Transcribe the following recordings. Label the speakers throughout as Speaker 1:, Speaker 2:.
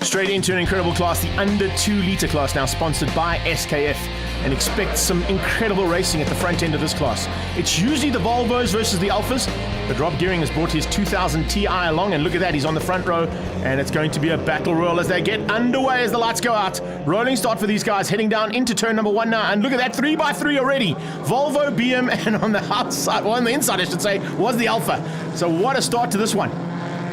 Speaker 1: Straight into an incredible class, the under 2 litre class, now sponsored by SKF, and expect some incredible racing at the front end of this class. It's usually the Volvos versus the Alphas, but Rob Gearing has brought his 2000 Ti along, and look at that, he's on the front row, and it's going to be a battle royal as they get underway as the lights go out. Rolling start for these guys, heading down into turn number 1 now, and look at that, 3x3 already. Volvo, BM, and on the outside, well, on the inside I should say, was the Alpha. So what a start to this one.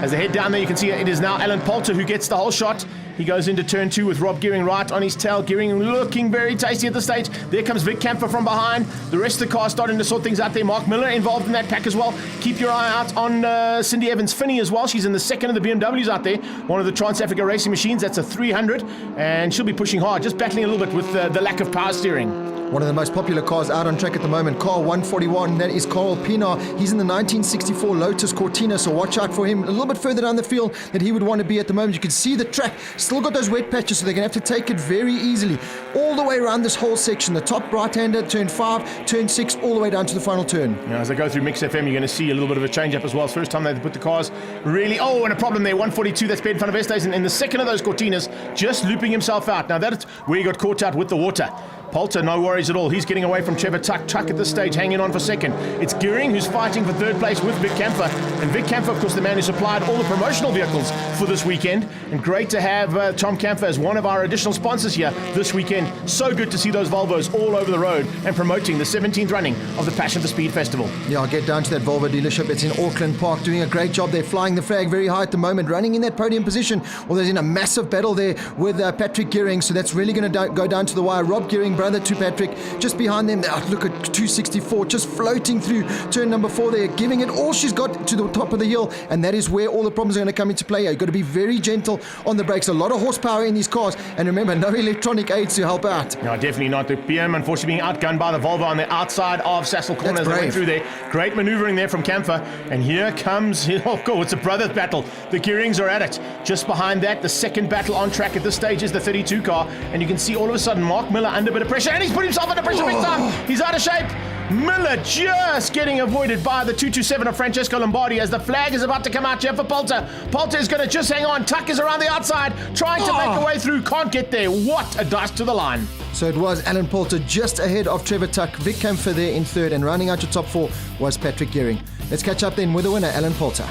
Speaker 1: As they head down there, you can see it is now Alan Poulter who gets the whole shot. He goes into turn 2 with Rob Gearing right on his tail. Gearing looking very tasty at the stage. There comes Vic Camper from behind. The rest of the car starting to sort things out there. Mark Miller involved in that pack as well. Keep your eye out on Cindy Evans-Finney as well. She's in the second of the BMWs out there. One of the Trans-Africa racing machines. That's a 300. And she'll be pushing hard, just battling a little bit with the lack of power steering.
Speaker 2: One of the most popular cars out on track at the moment, car 141, that is Carl Pienaar. He's in the 1964 Lotus Cortina, so watch out for him. A little bit further down the field that he would want to be at the moment. You can see the track, still got those wet patches, so they're going to have to take it very easily. All the way around this whole section, the top right-hander, turn 5, turn 6, all the way down to the final turn.
Speaker 1: Now, as I go through Mix FM, you're going to see a little bit of a change-up as well. It's the first time they've put the cars really... Oh, and a problem there, 142, that's bad in front of Estes, and in the second of those Cortinas, just looping himself out. Now, that's where he got caught out with the water. Poulter, no worries at all. He's getting away from Trevor Tuck. Tuck at this stage, hanging on for second. It's Gearing who's fighting for third place with Vic Camper. And Vic Camper, of course, the man who supplied all the promotional vehicles for this weekend. And great to have Tom Camper as one of our additional sponsors here this weekend. So good to see those Volvos all over the road and promoting the 17th running of the Passion for Speed Festival.
Speaker 2: Yeah, I'll get down to that Volvo dealership. It's in Auckland Park, doing a great job. They're flying the flag very high at the moment, running in that podium position. Well, there's in a massive battle there with Patrick Gearing, so that's really going to go down to the wire. Rob Gearing, brother to Patrick, just behind them. Oh, look at 264, just floating through turn number 4 there, giving it all she's got to the top of the hill, and that is where all the problems are going to come into play. You've got to be very gentle on the brakes. A lot of horsepower in these cars, and remember, no electronic aids to help out.
Speaker 1: No, definitely not. The PM, unfortunately, being outgunned by the Volvo on the outside of Sassel Corner as they went through there. Great maneuvering there from Camphor, and here comes, oh, cool, it's a brothers battle. The Gearings are at it. Just behind that, the second battle on track at this stage is the 32 car, and you can see all of a sudden Mark Miller under a bit of pressure, and he's put himself under pressure big time. He's out of shape. Miller just getting avoided by the 227 of Francesco Lombardi as the flag is about to come out here for Poulter. Poulter is going to just hang on. Tuck is around the outside, trying to make a way through. Can't get there. What a dice to the line.
Speaker 2: So it was Alan Poulter just ahead of Trevor Tuck. Vic Camphor there in third, and rounding out to top 4 was Patrick Gearing. Let's catch up then with the winner, Alan Poulter.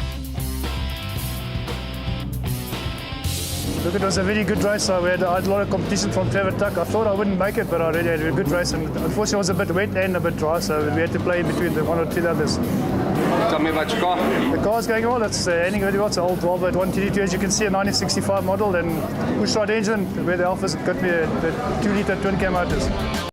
Speaker 3: Look, it was a very good race. We had a lot of competition from Trevor Tuck. I thought I wouldn't make it, but I really had a good race. And unfortunately, it was a bit wet and a bit dry, so we had to play in between the 1 or 2 others.
Speaker 4: Tell me about your car.
Speaker 3: The car's going well. It's handling really well. It's an old Volvo at 122, as you can see, a 1965 model, and push-rod engine, where the Alphas got me the 2-litre twin-cam motors.